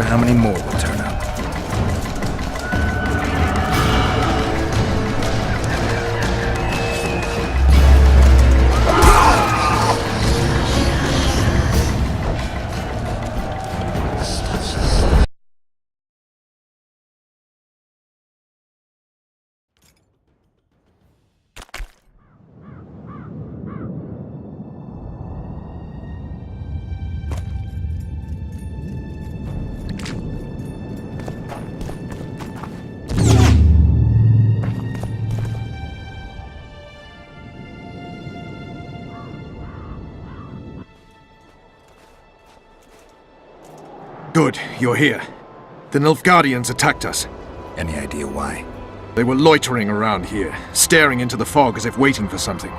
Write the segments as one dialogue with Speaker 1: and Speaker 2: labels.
Speaker 1: how many more will turn up.
Speaker 2: Good, you're here. The Nilfgaardians attacked us.
Speaker 1: Any idea why?
Speaker 2: They were loitering around here, staring into the fog as if waiting for something.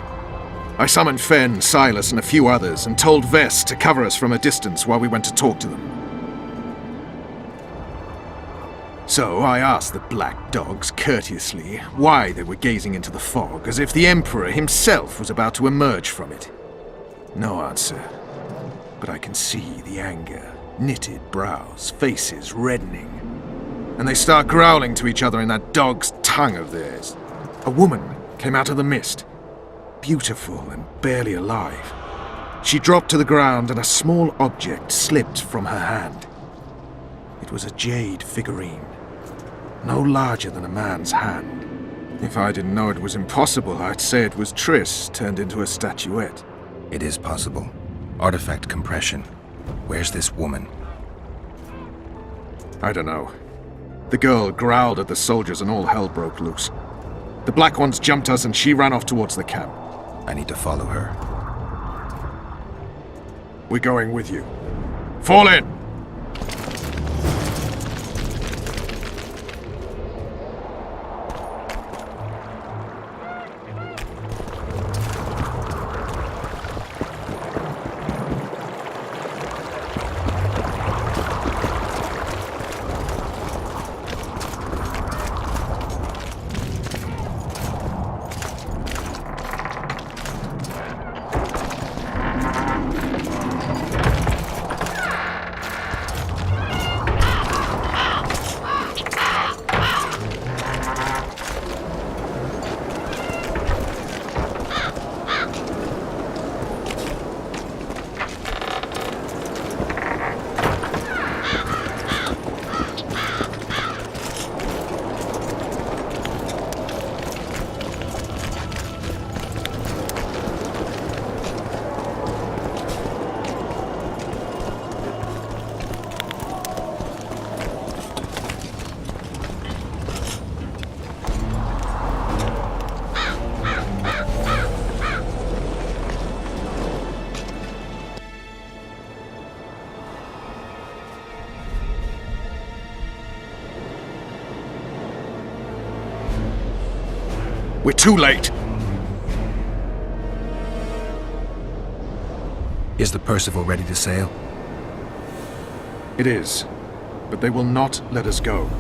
Speaker 2: I summoned Fen, Silas, and a few others, and told Vess to cover us from a distance while we went to talk to them. So I asked the black dogs courteously why they were gazing into the fog as if the Emperor himself was about to emerge from it. No answer. But I can see the anger. Knitted brows, faces reddening. And they start growling to each other in that dog's tongue of theirs. A woman came out of the mist, beautiful and barely alive. She dropped to the ground and a small object slipped from her hand. It was a jade figurine, no larger than a man's hand. If I didn't know it was impossible, I'd say it was Triss turned into a statuette.
Speaker 1: It is possible. Artifact compression. Where's this woman?
Speaker 2: I don't know. The girl growled at the soldiers and all hell broke loose. The Black Ones jumped us and she ran off towards the camp.
Speaker 1: I need to follow her.
Speaker 2: We're going with you. Fall in! We're too late.
Speaker 1: Is the Percival ready to sail?
Speaker 2: It is. But they will not let us go.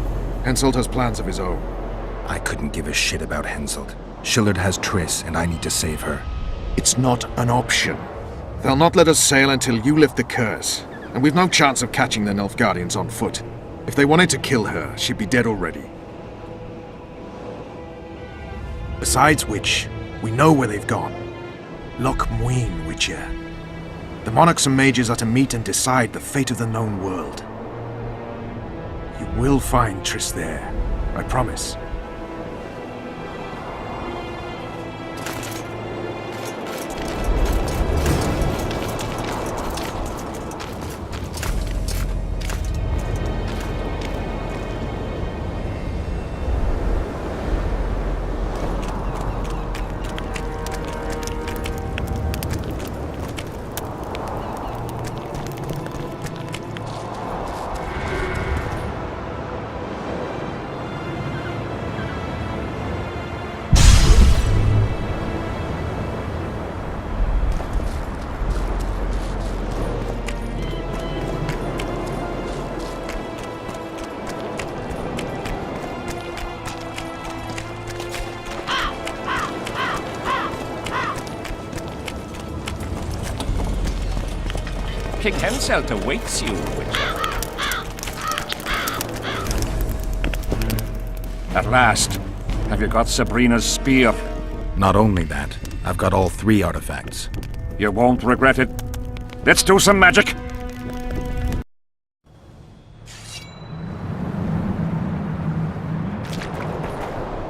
Speaker 2: Henselt has plans of his own.
Speaker 1: I couldn't give a shit about Henselt. Shillard has Triss, and I need to save her.
Speaker 2: It's not an option. They'll not let us sail until you lift the curse. And we've no chance of catching the Nilfgaardians on foot. If they wanted to kill her, she'd be dead already. Besides which, we know where they've gone. Loch Muin, Witcher. The monarchs and mages are to meet and decide the fate of the known world. You will find Triss there, I promise.
Speaker 3: King Henselt awaits you, Witcher. At last. Have you got Sabrina's spear?
Speaker 1: Not only that, I've got all 3 artifacts.
Speaker 3: You won't regret it. Let's do some magic!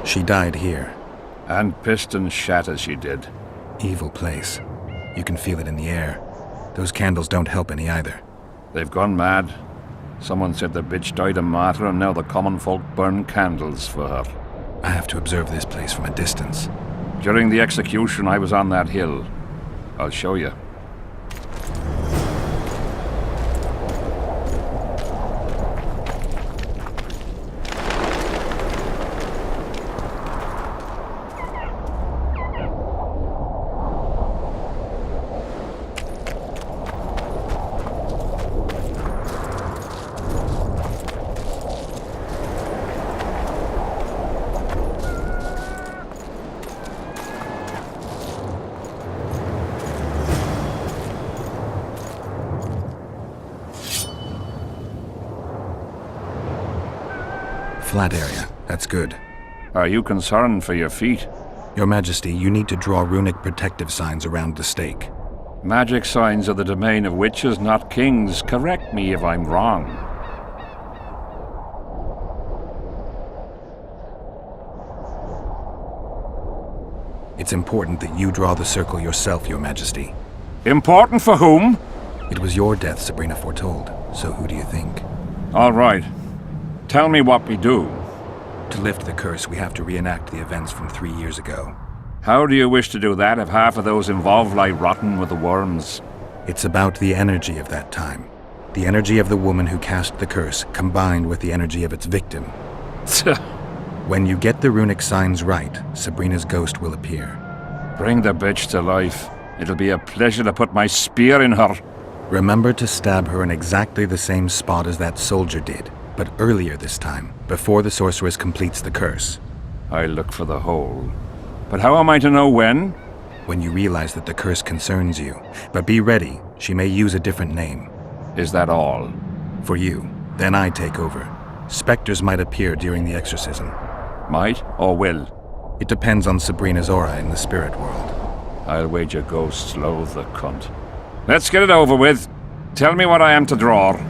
Speaker 1: She died here.
Speaker 3: And piston shat as she did.
Speaker 1: Evil place. You can feel it in the air. Those candles don't help any either.
Speaker 3: They've gone mad. Someone said the bitch died a martyr and now the common folk burn candles for her.
Speaker 1: I have to observe this place from a distance.
Speaker 3: During the execution, I was on that hill. I'll show you.
Speaker 1: Flat area. That's good.
Speaker 3: Are you concerned for your feet?
Speaker 1: Your Majesty, you need to draw runic protective signs around the stake.
Speaker 3: Magic signs are the domain of witches, not kings. Correct me if I'm wrong.
Speaker 1: It's important that you draw the circle yourself, Your Majesty.
Speaker 3: Important for whom?
Speaker 1: It was your death Sabrina foretold, so who do you think?
Speaker 3: All right. Tell me what we do.
Speaker 1: To lift the curse, we have to reenact the events from 3 years ago.
Speaker 3: How do you wish to do that if half of those involved lie rotten with the worms?
Speaker 1: It's about the energy of that time. The energy of the woman who cast the curse, combined with the energy of its victim. When you get the runic signs right, Sabrina's ghost will appear.
Speaker 3: Bring the bitch to life. It'll be a pleasure to put my spear in her.
Speaker 1: Remember to stab her in exactly the same spot as that soldier did, but earlier this time, before the sorceress completes the curse.
Speaker 3: I look for the hole. But how am I to know when?
Speaker 1: When you realize that the curse concerns you. But be ready, she may use a different name.
Speaker 3: Is that all?
Speaker 1: For you. Then I take over. Spectres might appear during the exorcism.
Speaker 3: Might or will?
Speaker 1: It depends on Sabrina's aura in the spirit world.
Speaker 3: I'll wager ghosts loathe the cunt. Let's get it over with. Tell me what I am to draw.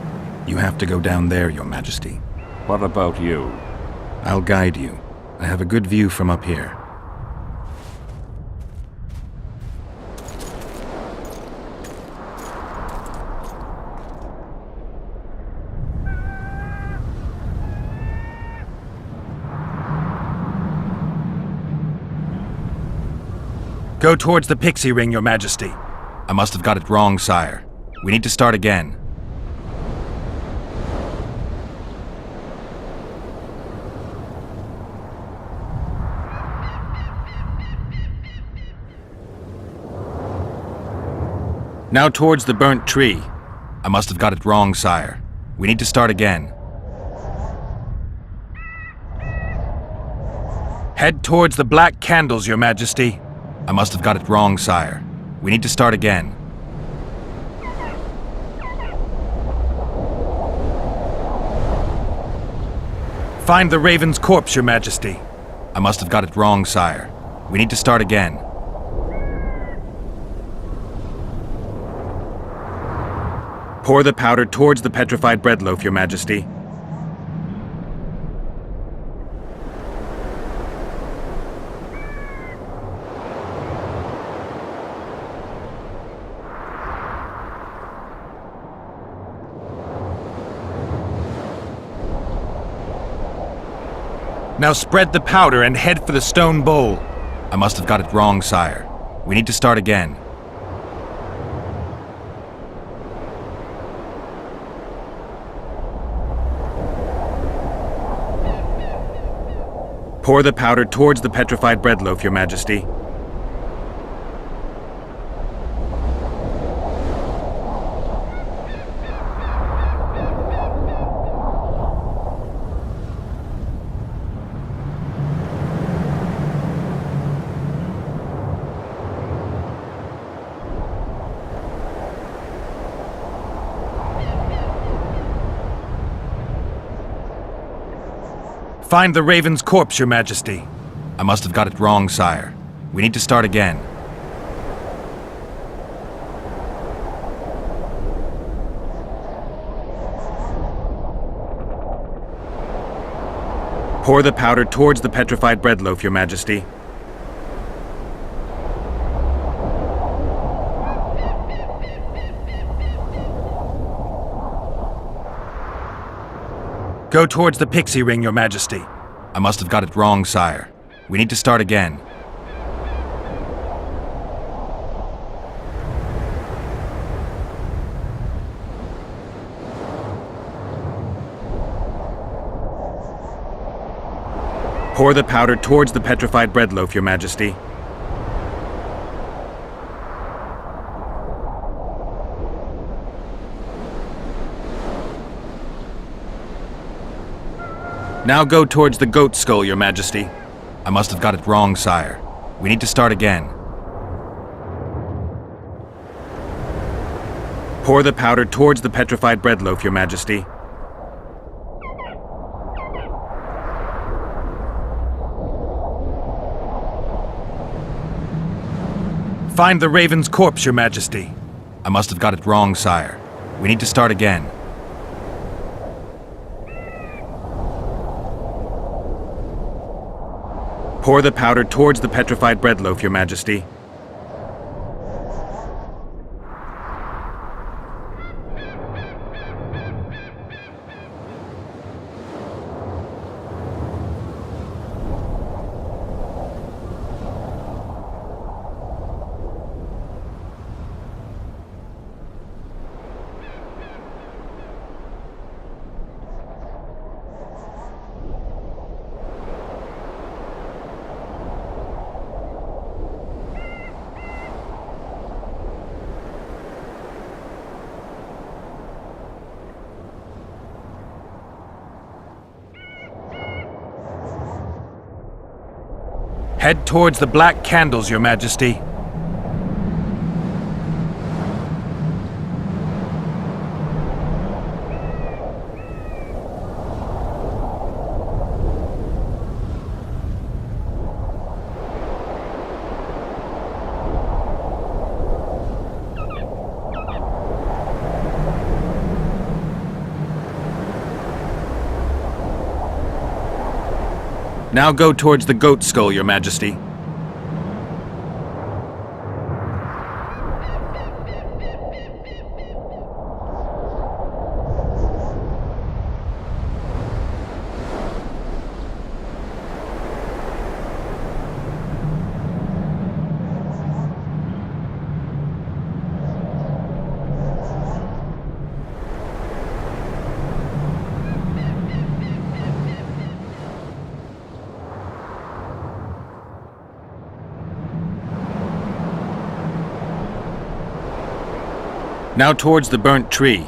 Speaker 1: You have to go down there, Your Majesty.
Speaker 3: What about you?
Speaker 1: I'll guide you. I have a good view from up here. Go towards the pixie ring, Your Majesty. I must have got it wrong, sire. We need to start again. Now towards the burnt tree. I must have got it wrong, sire. We need to start again. Head towards the black candles, Your Majesty. I must have got it wrong, sire. We need to start again. Find the raven's corpse, Your Majesty. I must have got it wrong, sire. We need to start again. Pour the powder towards the petrified bread loaf, Your Majesty. Now spread the powder and head for the stone bowl. I must have got it wrong, sire. We need to start again. Pour the powder towards the petrified bread loaf, Your Majesty. Find the Raven's corpse, Your Majesty. I must have got it wrong, sire. We need to start again. Pour the powder towards the petrified bread loaf, Your Majesty. Go towards the pixie ring, Your Majesty. I must have got it wrong, sire. We need to start again. Pour the powder towards the petrified bread loaf, Your Majesty. Now go towards the goat skull, Your Majesty. I must have got it wrong, sire. We need to start again. Pour the powder towards the petrified bread loaf, Your Majesty. Find the Raven's corpse, Your Majesty. I must have got it wrong, sire. We need to start again. Pour the powder towards the petrified bread loaf, Your Majesty. Head towards the black candles, Your Majesty. Now go towards the goat skull, Your Majesty. Now towards the burnt tree.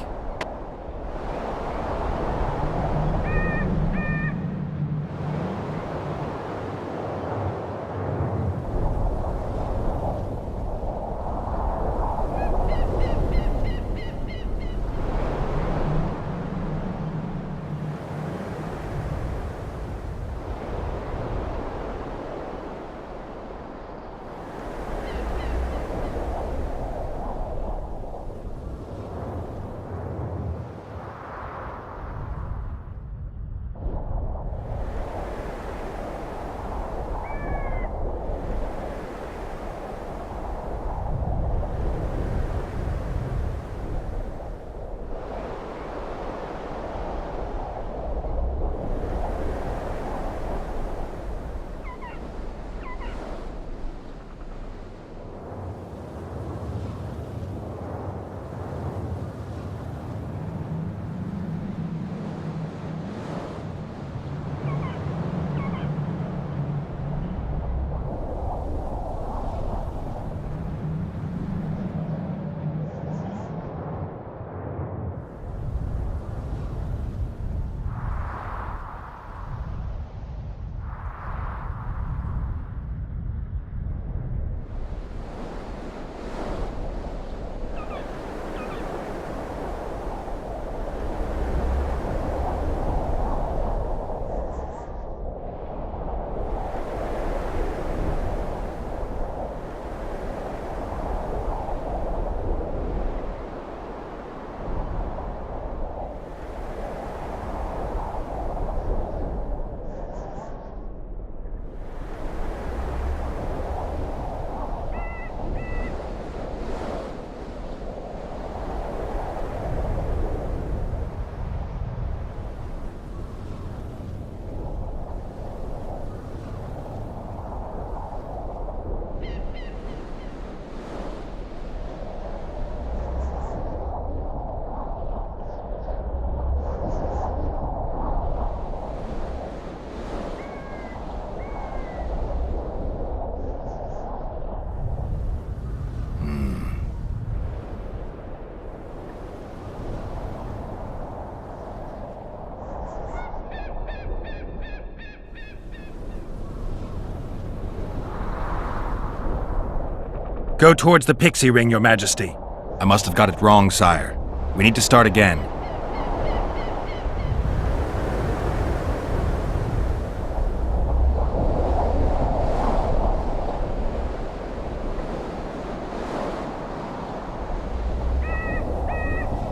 Speaker 1: Go towards the Pixie Ring, Your Majesty. I must have got it wrong, sire. We need to start again.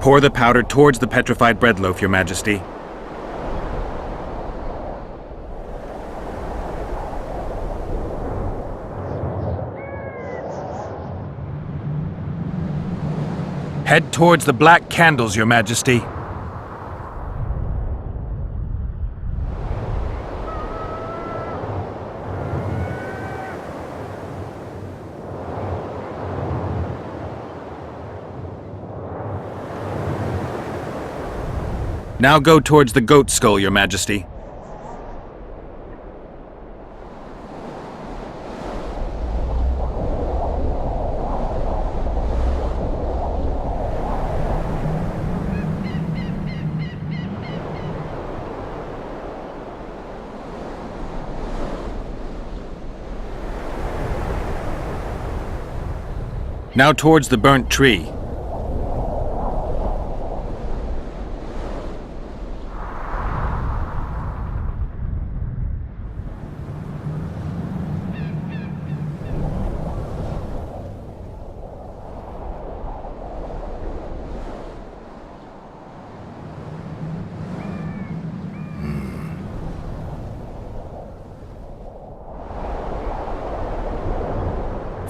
Speaker 1: Pour the powder towards the petrified bread loaf, Your Majesty. Head towards the black candles, Your Majesty. Now go towards the goat skull, Your Majesty. Now towards the burnt tree.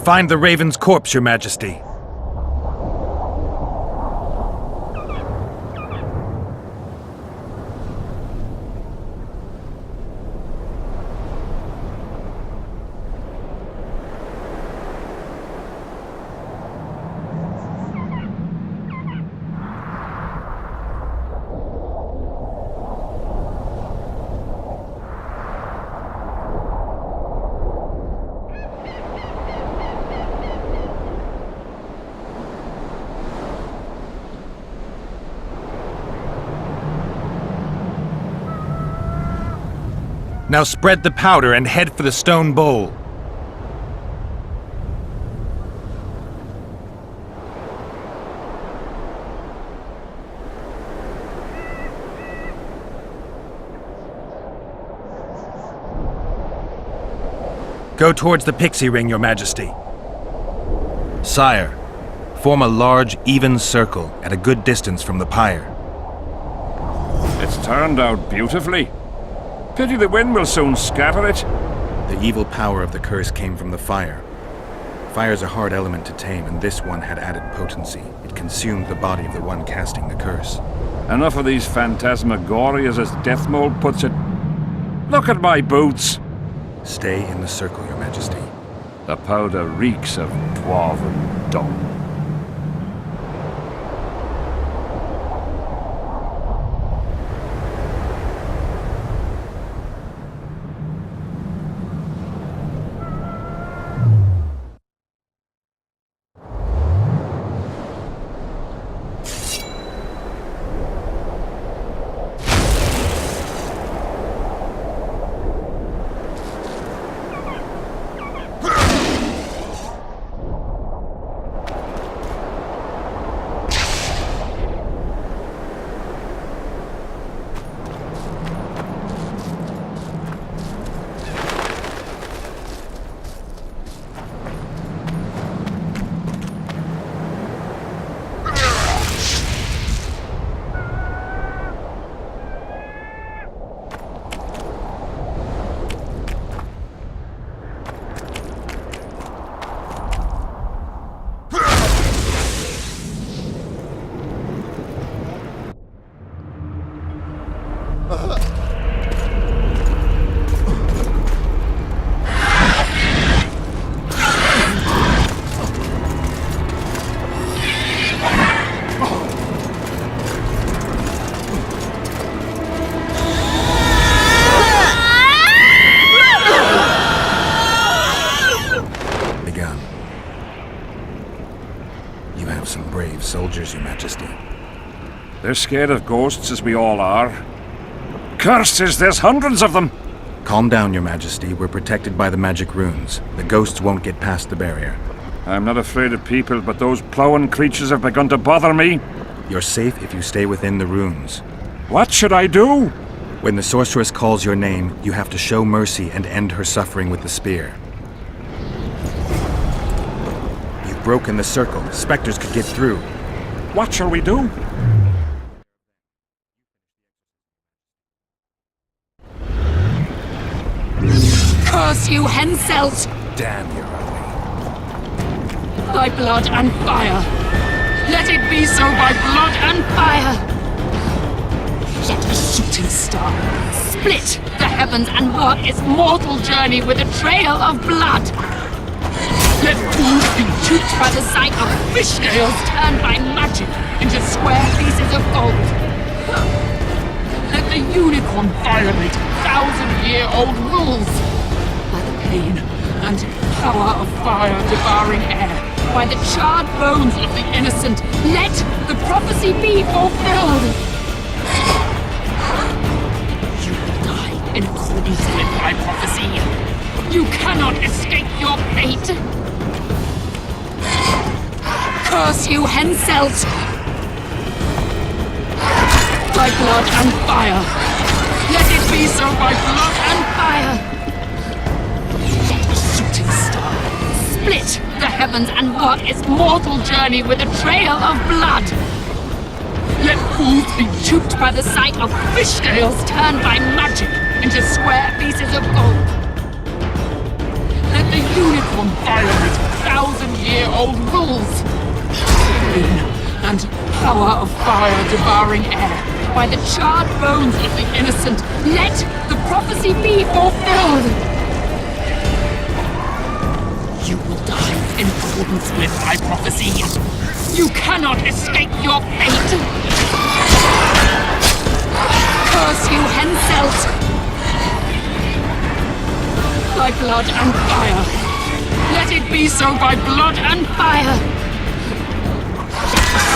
Speaker 1: Find the Raven's corpse, Your Majesty. Now spread the powder and head for the stone bowl. Go towards the Pixie Ring, Your Majesty. Sire, form a large, even circle at a good distance from the pyre.
Speaker 3: It's turned out beautifully. Pity the wind will soon scatter it.
Speaker 1: The evil power of the curse came from the fire. Fire's a hard element to tame, and this one had added potency. It consumed the body of the one casting the curse.
Speaker 3: Enough of these phantasmagorias, as Deathmold puts it. Look at my boots.
Speaker 1: Stay in the circle, Your Majesty.
Speaker 3: The powder reeks of dwarven dung.
Speaker 1: Soldiers, Your Majesty.
Speaker 3: They're scared of ghosts, as we all are. Curses, there's hundreds of them!
Speaker 1: Calm down, Your Majesty. We're protected by the magic runes. The ghosts won't get past the barrier.
Speaker 3: I'm not afraid of people, but those plowing creatures have begun to bother me.
Speaker 1: You're safe if you stay within the runes.
Speaker 3: What should I do?
Speaker 1: When the sorceress calls your name, you have to show mercy and end her suffering with the spear. You've broken the circle. Spectres could get through.
Speaker 3: What shall we do?
Speaker 4: Curse you, Henselt!
Speaker 1: Damn you, Riley.
Speaker 4: By blood and fire! Let it be so by blood and fire! Let a shooting star split the heavens and mark its mortal journey with a trail of blood! Let fools be duped by the sight of fish scales turned by magic into square pieces of gold! Let the unicorn violate thousand-year-old rules! By the pain and power of fire devouring air, by the charred bones of the innocent, let the prophecy be fulfilled! You will die in accordance with my prophecy. You cannot escape your fate! Curse you, Henselt! By blood and fire! Let it be so by blood and fire! Let a shooting star split the heavens and mark its mortal journey with a trail of blood! Let fools be duped by the sight of fish scales turned by magic into square pieces of gold! Let the unicorn violate thousand-year-old rules! Pain and power of fire devouring air, by the charred bones of the innocent, let the prophecy be fulfilled! You will die in accordance with my prophecy. You cannot escape your fate! Curse you, Henselt! By blood and fire! Let it be so by blood and fire!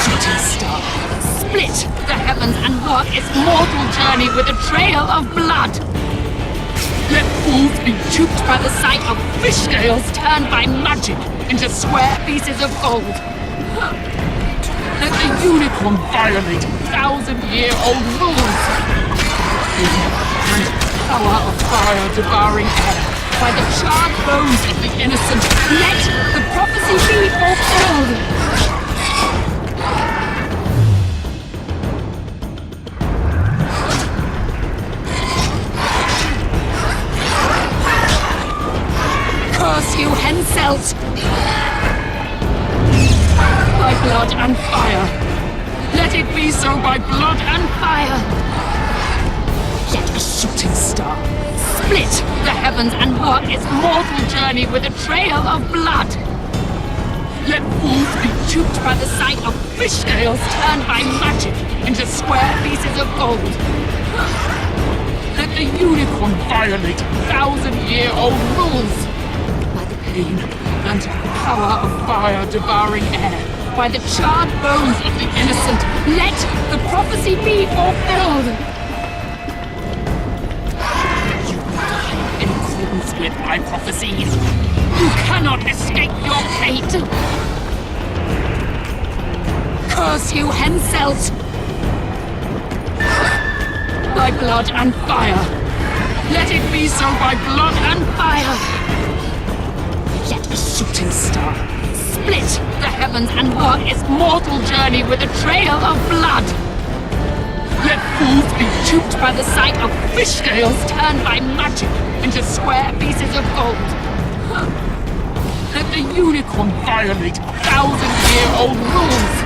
Speaker 4: Shooting star split the heavens and mark its mortal journey with a trail of blood! Let fools be duped by the sight of fish scales turned by magic into square pieces of gold! Let the unicorn violate thousand-year-old rules! And power of fire devouring air, by the charred bones of the innocent, let the prophecy be fulfilled! Curse you, Henselt! By blood and fire! Let it be so by blood and fire! Let a shooting star split the heavens and mark its mortal journey with a trail of blood! Let fools be duped by the sight of fish scales turned by magic into square pieces of gold! Let the unicorn violate thousand-year-old rules! Pain and power of fire devouring air, by the charred bones of the innocent, let the prophecy be fulfilled! You will die in accordance with my prophecy. You cannot escape your fate! Curse you, Henselt! By blood and fire! Let it be so by blood and fire! Let a shooting star split the heavens and mark its mortal journey with a trail of blood! Let fools be duped by the sight of fish scales turned by magic into square pieces of gold! Let the unicorn violate thousand-year-old rules!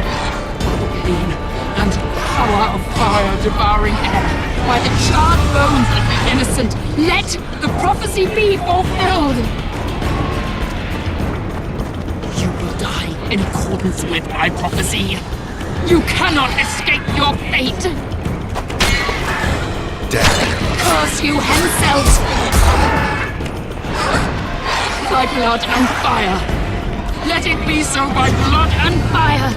Speaker 4: By the pain and power of fire devouring air, by the charred bones of the innocent, let the prophecy be fulfilled! Die in accordance with my prophecy. You cannot escape your fate!
Speaker 1: Damn.
Speaker 4: Curse you, Henselt! By blood and fire! Let it be so by blood and fire!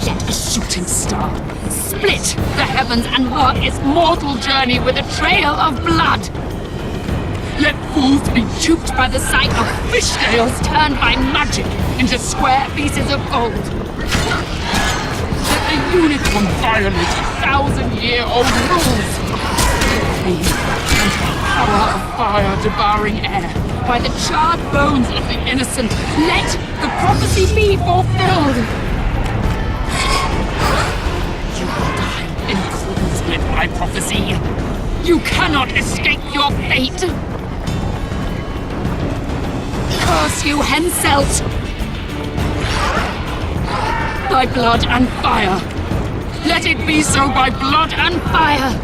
Speaker 4: Let a shooting star split the heavens and mark its mortal journey with a trail of blood! Let fools be duped by the sight of fish scales turned by magic into square pieces of gold. Let the unicorn violate 1,000-year-old rules. Pain and power of fire devouring air. By the charred bones of the innocent, let the prophecy be fulfilled. You will die in accordance with my prophecy. You cannot escape your fate. Curse you, Henselt! By blood and fire. Let it be so by blood and fire.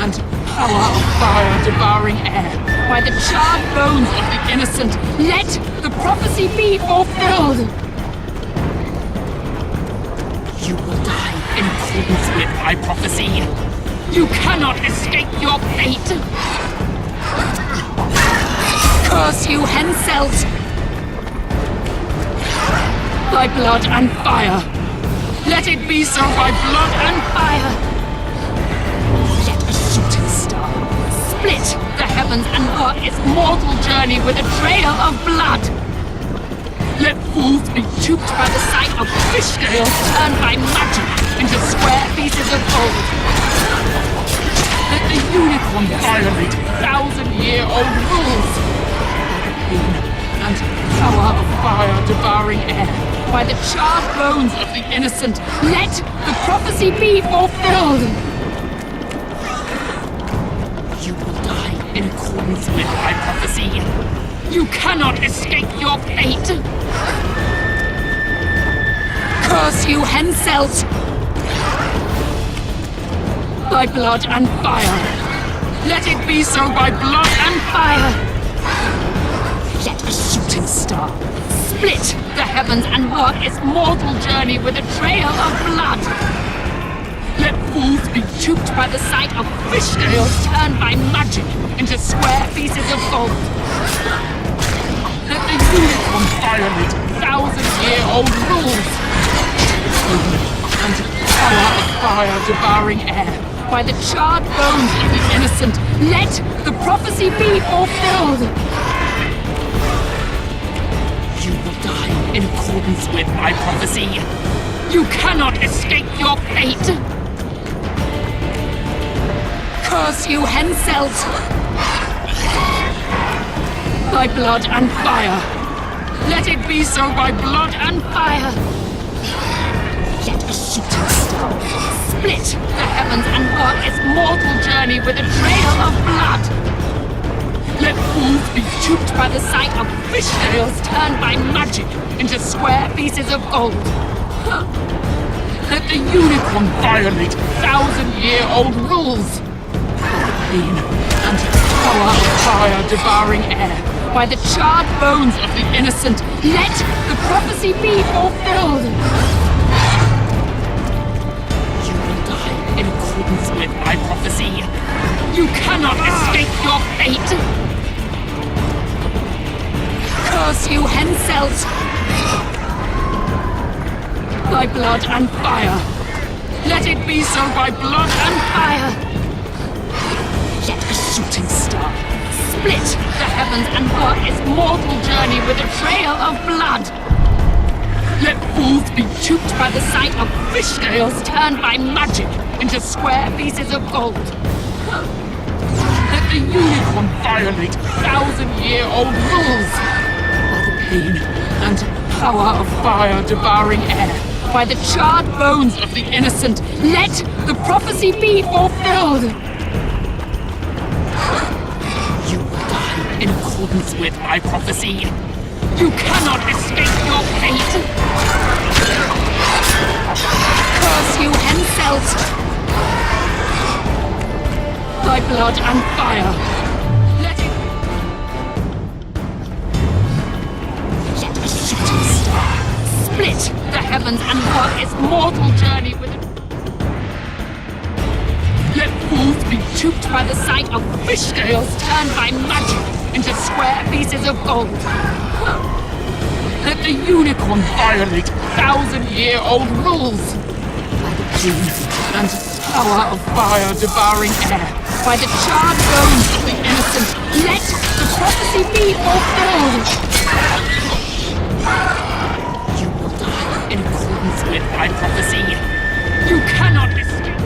Speaker 4: And power of fire devouring air. By the charred bones of the innocent, let the prophecy be fulfilled. You will die in accordance with my prophecy. You cannot escape your fate. Curse you, Henselt! By blood and fire. Let it be so by blood and fire. Shooting star, split the heavens and work its mortal journey with a trail of blood. Let fools be duped by the sight of fish scales turned by magic into square pieces of gold. Let the unicorn violate 1,000-year-old rules. By the pain and power of fire devouring air. By the charred bones of the innocent, let the prophecy be fulfilled. You will die in accordance with my prophecy. You cannot escape your fate. Curse you, Henselt! By blood and fire. Let it be so by blood and fire. Let a shooting star split the heavens and work its mortal journey with a trail of blood. Let fools be duped by the sight of fish scales turned by magic into square pieces of gold. Let the unicorn violate 1,000-year-old rules. And power of fire devouring air. By the charred bones of the innocent, let the prophecy be fulfilled. You will die in accordance with my prophecy. You cannot escape your fate. Curse you, Henselt! By blood and fire. Let it be so by blood and fire. Let a shooting star split the heavens and work its mortal journey with a trail of blood. Let fools be duped by the sight of fish scales turned by magic into square pieces of gold. Let the unicorn violate 1,000-year-old rules. Pain and power of fire devouring air. By the charred bones of the innocent, let the prophecy be fulfilled. You will die in accordance with my prophecy. You cannot escape your fate. Curse you, Henselt! By blood and fire. Let it be so by blood and fire. Let a shooting star split the heavens and work its mortal journey with a trail of blood. Let fools be duped by the sight of fish scales turned by magic into square pieces of gold. Let the unicorn violate 1,000-year-old rules. By the pain and power of fire devouring air. By the charred bones of the innocent, let the prophecy be fulfilled. You will die in accordance with my prophecy. You cannot escape your fate. Curse you, Henselt! By blood and fire. Let a shooting star split the heavens and walk its mortal journey with it. Let fools be duped by the sight of fish scales turned by magic into square pieces of gold. Let the unicorn violate thousand-year-old rules. By the pain and power of fire devouring air, by the charred bones of the innocent, let the prophecy be fulfilled. You will die in accordance with my prophecy. You cannot escape.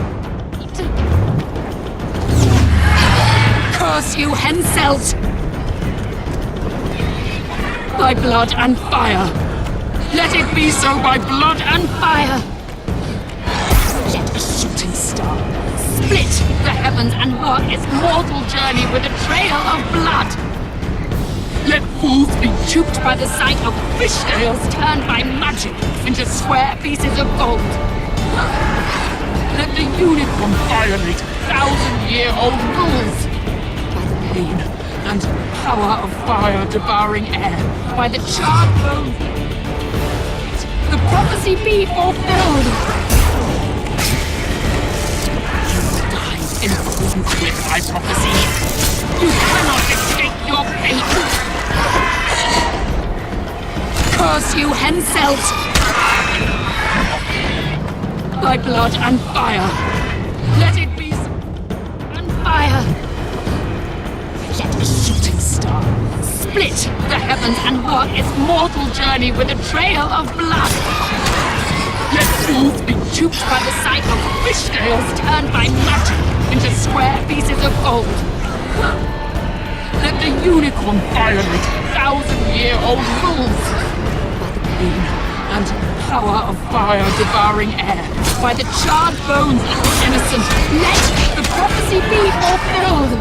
Speaker 4: Curse you, Henselt! By blood and fire. Let it be so by blood and fire. Let a shooting star split the heavens and walk its mortal journey with a trail of blood. Let fools be duped by the sight of fish scales turned by magic into square pieces of gold. Let the unicorn violate thousand-year-old rules. By the pain and power of fire devouring air, by the charred bones, the prophecy be fulfilled. You will die in accordance with my prophecy. You cannot escape your fate. Curse you, Henselt! By blood and fire. Let it be so. And fire. Let a shooting star split the heavens and walk its mortal journey with a trail of blood. Let fools be duped by the sight of fish scales turned by magic into square pieces of gold. Let the unicorn violate thousand-year-old rules. By the pain and power of fire devouring air, by the charred bones of the innocent, let the prophecy be fulfilled.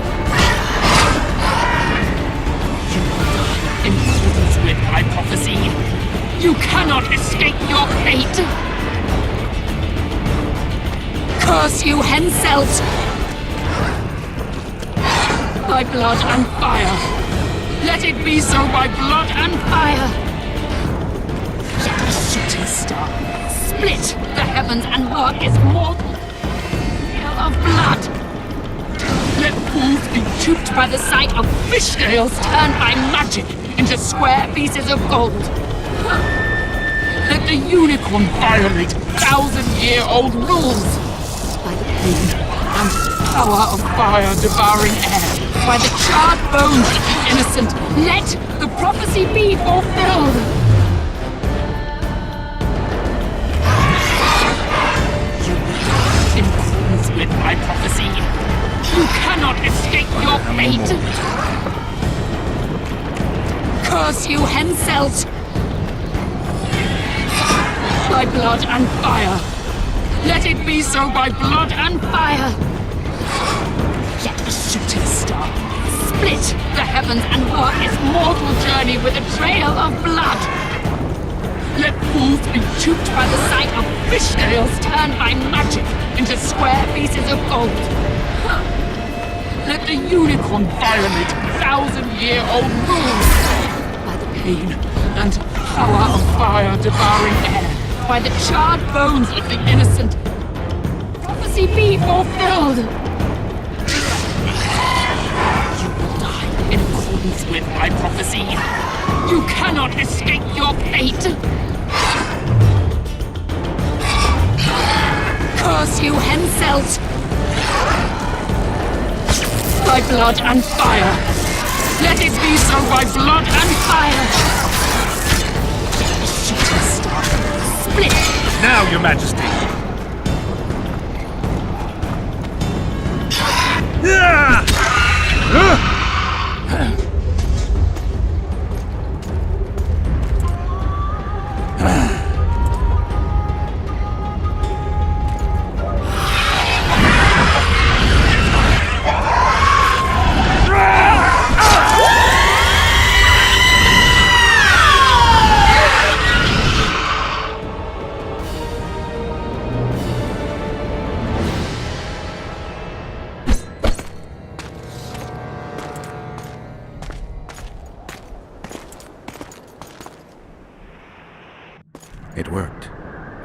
Speaker 4: You will die in accordance with my prophecy. You cannot escape your fate. Curse you, Henselt! By blood and fire. Let it be so by blood and fire. Let a shooting star split the heavens and walk its mortal trail of blood. Let fools be duped by the sight of fish scales turned by magic into square pieces of gold. Let the unicorn violate thousand-year-old rules. By the pain and power of fire devouring air, by the charred bones of the innocent, let the prophecy be fulfilled. You will die in accordance with my prophecy. You cannot escape your fate. Curse you, Henselt! By blood and fire. Let it be so by blood and fire. Let a shooting star split the heavens and walk its mortal journey with a trail of blood. Let fools be duped by the sight of fish scales turned by magic into square pieces of gold. Let the unicorn violate thousand-year-old rules. By the pain and power of fire devouring air, by the charred bones of the innocent, prophecy be fulfilled. You will die in accordance with my prophecy. You cannot escape your fate. Curse you, Henselt! By blood and fire. Let it be so by blood and fire. Shooting star. Split.
Speaker 5: Now, Your Majesty!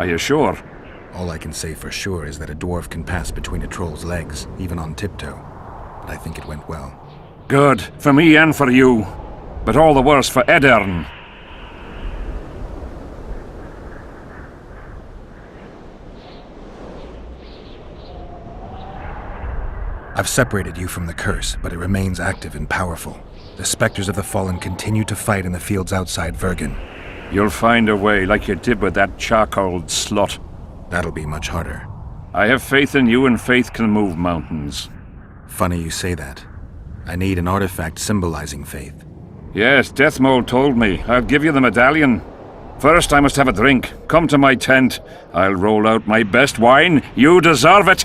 Speaker 3: you sure?
Speaker 1: All I can say for sure is that a dwarf can pass between a troll's legs, even on tiptoe. But I think it went well.
Speaker 3: Good, for me and for you. But all the worse for Edern.
Speaker 1: I've separated you from the curse, but it remains active and powerful. The specters of the fallen continue to fight in the fields outside Vergen.
Speaker 3: You'll find a way, like you did with that charcoal slut.
Speaker 1: That'll be much harder.
Speaker 3: I have faith in you, and faith can move mountains.
Speaker 1: Funny you say that. I need an artifact symbolizing faith.
Speaker 3: Yes, Deathmold told me. I'll give you the medallion. First, I must have a drink. Come to my tent. I'll roll out my best wine. You deserve it!